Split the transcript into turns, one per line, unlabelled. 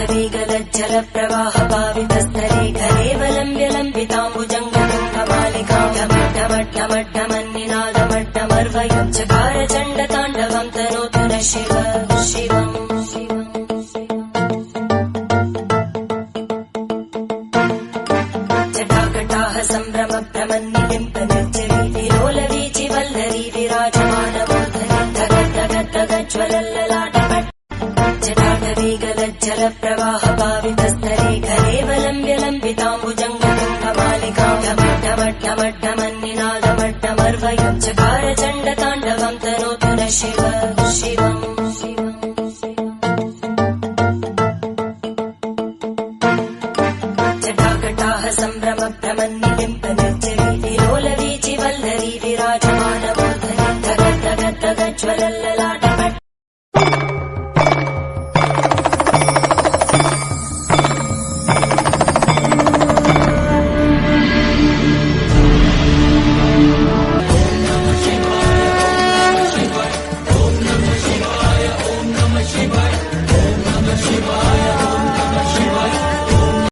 जटाटवीगलज्जलप्रवाहभावितस्तरे घरेवलम्ब्यलम्बिताम्बुजङ्गमन्निनादमड्डमर्वयम् चकारचण्डताण्डवम् तनोतु न शिव शिवम् जटाकटाह सम्भ्रम भ्रमन्निलिम्पनिर्जरी विलोलवीचि वल्लरी विराजमानमूर्धनि धगज्ज्वलल्ललाटपट् जटाटवीगलज्जलप्रवाहभावितस्तरे